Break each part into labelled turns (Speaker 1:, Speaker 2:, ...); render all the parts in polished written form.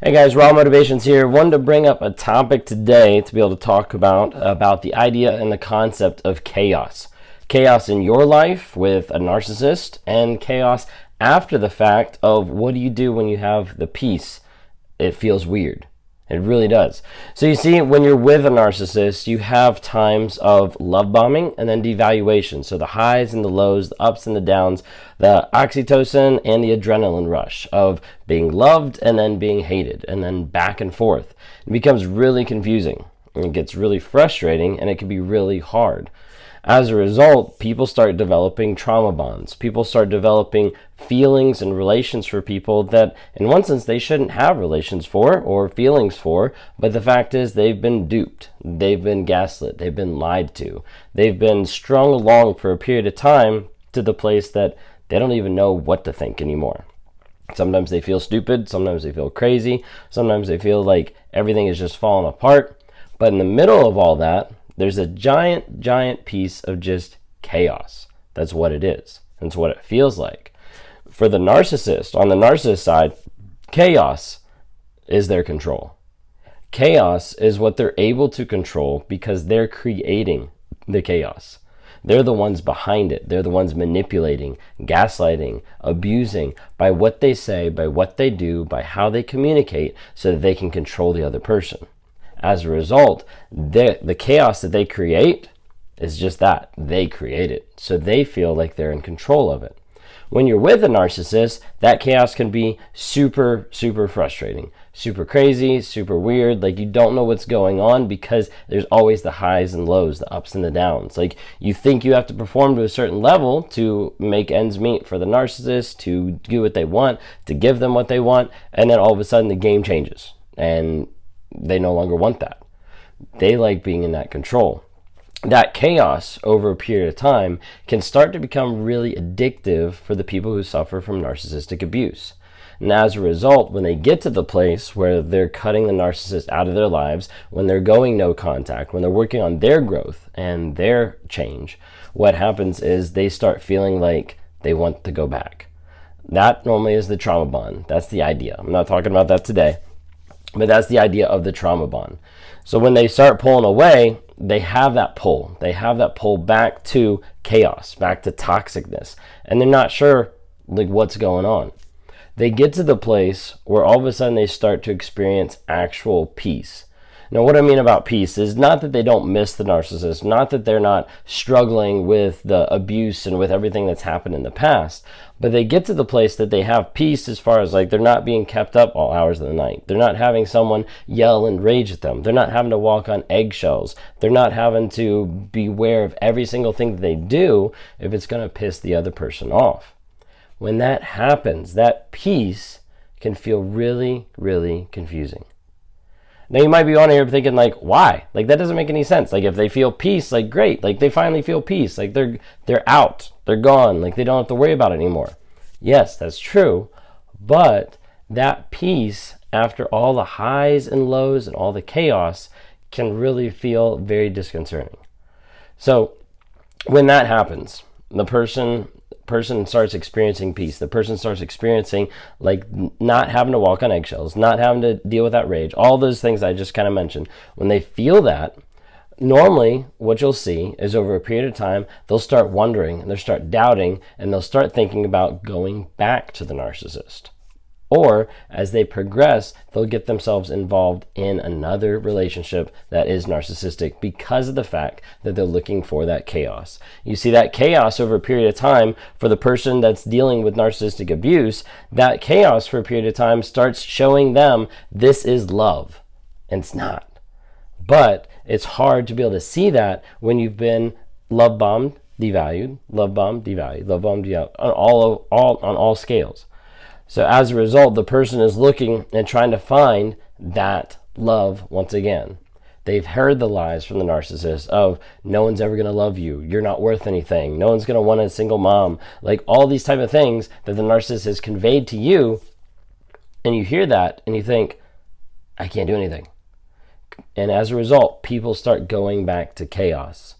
Speaker 1: Hey guys, Raw Motivations here. Wanted to bring up a topic today to be able to talk about the idea and the concept of chaos. Chaos in your life with a narcissist, and chaos after the fact of what do you do when you have the peace. It feels weird. It really does. So you see, when you're with a narcissist, you have times of love bombing and then devaluation. So the highs and the lows, the ups and the downs, the oxytocin and the adrenaline rush of being loved and then being hated and then back and forth. It becomes really confusing. It gets really frustrating and it can be really hard. As a result, people start developing trauma bonds. People start developing feelings and relations for people that, in one sense, they shouldn't have relations for or feelings for, but the fact is they've been duped. They've been gaslit. They've been lied to. They've been strung along for a period of time to the place that they don't even know what to think anymore. Sometimes they feel stupid. Sometimes they feel crazy. Sometimes they feel like everything is just falling apart. But in the middle of all that, there's a giant piece of just chaos. That's what it is. That's what it feels like. For the narcissist, on the narcissist side, chaos is their control. Chaos is what they're able to control because they're creating the chaos. They're the ones behind it. They're the ones manipulating, gaslighting, abusing by what they say, by what they do, by how they communicate so that they can control the other person. As a result, the chaos that they create is just that. They create it. So they feel like they're in control of it. When you're with a narcissist, that chaos can be super frustrating, super crazy, super weird. Like you don't know what's going on because there's always the highs and lows, the ups and the downs. Like you think you have to perform to a certain level to make ends meet for the narcissist, to do what they want, to give them what they want, and then all of a sudden the game changes and they no longer want that. They like being in that control. That chaos over a period of time can start to become really addictive for the people who suffer from narcissistic abuse. And as a result, when they get to the place where they're cutting the narcissist out of their lives, when they're going no contact, when they're working on their growth and their change, what happens is they start feeling like they want to go back. That normally is the trauma bond. That's the idea. I'm not talking about that today. But that's the idea of the trauma bond. So when they start pulling away, they have that pull. They have that pull back to chaos, back to toxicness. And they're not sure like what's going on. They get to the place where all of a sudden they start to experience actual peace. Now, what I mean about peace is not that they don't miss the narcissist, not that they're not struggling with the abuse and with everything that's happened in the past, but they get to the place that they have peace as far as like they're not being kept up all hours of the night. They're not having someone yell and rage at them. They're not having to walk on eggshells. They're not having to be aware of every single thing that they do if it's going to piss the other person off. When that happens, that peace can feel really confusing. Now you might be on here thinking like, why? Like that doesn't make any sense. Like if they feel peace, like great. Like they finally feel peace. Like they're out. They're gone. Like they don't have to worry about it anymore. Yes, that's true. But that peace after all the highs and lows and all the chaos can really feel very disconcerting. So when that happens, the person starts experiencing peace. The person starts experiencing like not having to walk on eggshells, not having to deal with that rage, all those things I just kind of mentioned. When they feel that, normally what you'll see is over a period of time, they'll start wondering and they'll start doubting and they'll start thinking about going back to the narcissist. Or as they progress, they'll get themselves involved in another relationship that is narcissistic because of the fact that they're looking for that chaos. You see that chaos over a period of time for the person that's dealing with narcissistic abuse, that chaos for a period of time starts showing them this is love. And it's not. But it's hard to be able to see that when you've been love bombed, devalued, love bombed, devalued, love bombed, devalued, on all scales. So as a result, the person is looking and trying to find that love once again. They've heard the lies from the narcissist of no one's ever going to love you. You're not worth anything. No one's going to want a single mom. Like all these type of things that the narcissist has conveyed to you. And you hear that and you think, I can't do anything. And as a result, people start going back to chaos.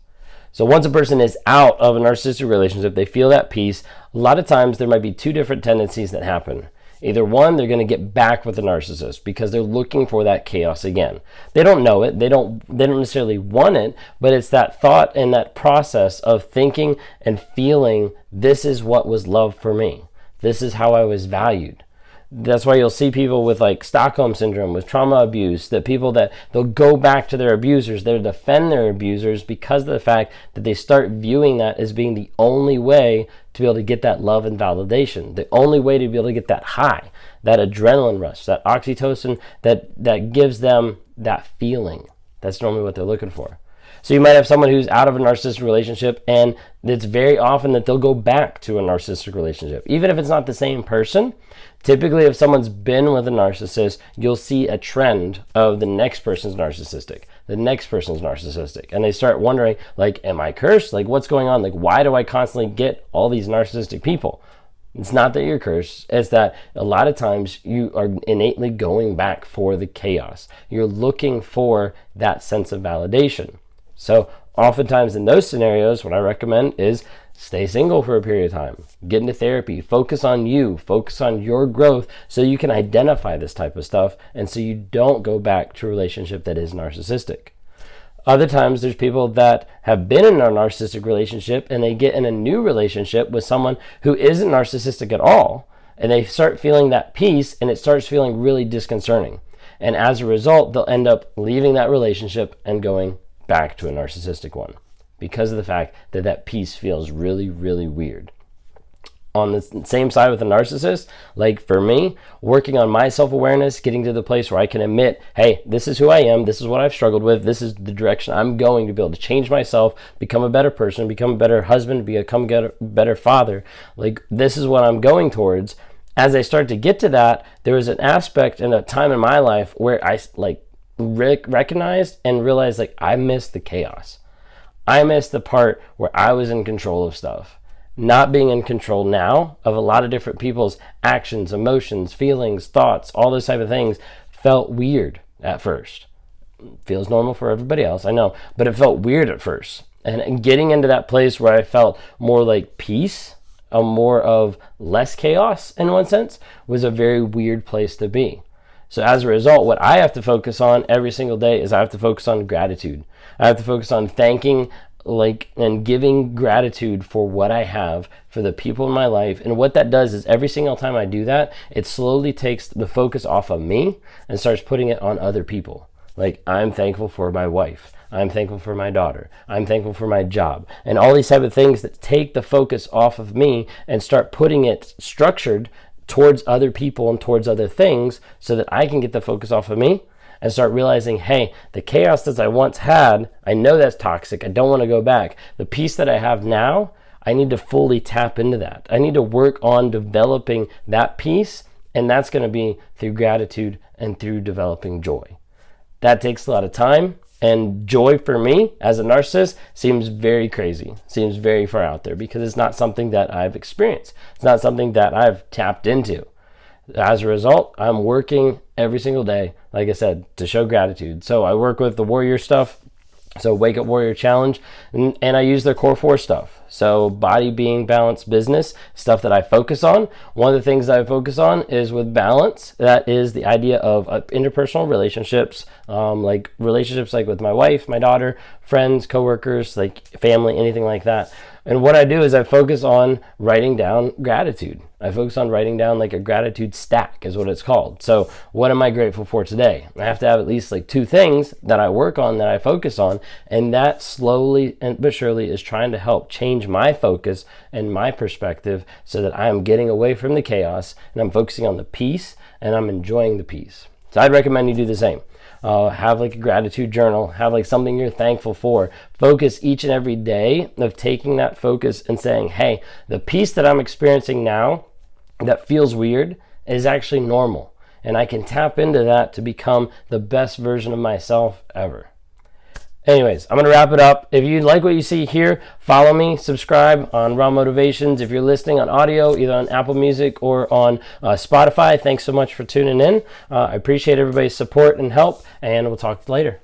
Speaker 1: So once a person is out of a narcissistic relationship, they feel that peace. A lot of times there might be two different tendencies that happen. Either one, they're going to get back with the narcissist because they're looking for that chaos again. They don't know it. They don't necessarily want it, but it's that thought and that process of thinking and feeling, this is what was love for me. This is how I was valued. That's why you'll see people with like Stockholm syndrome, with trauma abuse, that people that they'll go back to their abusers, they'll defend their abusers because of the fact that they start viewing that as being the only way to be able to get that love and validation, the only way to be able to get that high, that adrenaline rush, that oxytocin that gives them that feeling. That's normally what they're looking for. So you might have someone who's out of a narcissistic relationship, and it's very often that they'll go back to a narcissistic relationship. Even if it's not the same person, typically if someone's been with a narcissist, you'll see a trend of the next person's narcissistic, the next person's narcissistic. And they start wondering, like, am I cursed? Like, what's going on? Like, why do I constantly get all these narcissistic people? It's not that you're cursed. It's that a lot of times you are innately going back for the chaos. You're looking for that sense of validation. So oftentimes in those scenarios, what I recommend is stay single for a period of time, get into therapy, focus on you, focus on your growth so you can identify this type of stuff and so you don't go back to a relationship that is narcissistic. Other times there's people that have been in a narcissistic relationship and they get in a new relationship with someone who isn't narcissistic at all, and they start feeling that peace and it starts feeling really disconcerting. And as a result, they'll end up leaving that relationship and going back to a narcissistic one because of the fact that that peace feels really, really weird. On the same side with a narcissist, like for me, working on my self-awareness, getting to the place where I can admit, hey, this is who I am, this is what I've struggled with, this is the direction I'm going to be able to change myself, become a better person, become a bebetter husband, become a better father. Like, this is what I'm going towards. As I start to get to that, there was an aspect and a time in my life where I recognized and realized, like, I missed the chaos. I missed the part where I was in control of stuff. Not being in control now of a lot of different people's actions, emotions, feelings, thoughts, all those type of things felt weird at first. Feels normal for everybody else, I know, but it felt weird at first. And getting into that place where I felt more like peace, more of less chaos in one sense, was a very weird place to be. So as a result, what I have to focus on every single day is I have to focus on gratitude. I have to focus on thanking, and giving gratitude for what I have, for the people in my life. And what that does is every single time I do that, it slowly takes the focus off of me and starts putting it on other people. Like, I'm thankful for my wife. I'm thankful for my daughter. I'm thankful for my job. And all these type of things that take the focus off of me and start putting it structured towards other people and towards other things so that I can get the focus off of me and start realizing, hey, the chaos that I once had, I know that's toxic. I don't want to go back. The peace that I have now, I need to fully tap into that. I need to work on developing that peace, and that's going to be through gratitude and through developing joy. That takes a lot of time, and joy for me as a narcissist seems very crazy, seems very far out there because it's not something that I've experienced. It's not something that I've tapped into. As a result, I'm working every single day, like I said, to show gratitude. So I work with the warrior stuff, so Wake Up Warrior Challenge, and I use their core 4 stuff. So body, being, balance, business, stuff that I focus on. One of the things that I focus on is with balance. That is the idea of interpersonal relationships, like relationships like with my wife, my daughter, friends, coworkers, like family, anything like that. And what I do is I focus on writing down gratitude. I focus on writing down like a gratitude stack is what it's called. So what am I grateful for today? I have to have at least like 2 things that I work on, that I focus on. And that slowly but surely is trying to help change my focus and my perspective so that I am getting away from the chaos and I'm focusing on the peace and I'm enjoying the peace. So I'd recommend you do the same. Have like a gratitude journal, have like something you're thankful for. Focus each and every day of taking that focus and saying, hey, the peace that I'm experiencing now that feels weird is actually normal. And I can tap into that to become the best version of myself ever. Anyways, I'm going to wrap it up. If you like what you see here, follow me, subscribe on Raw Motivations. If you're listening on audio, either on Apple Music or on Spotify, thanks so much for tuning in. I appreciate everybody's support and help, and we'll talk later.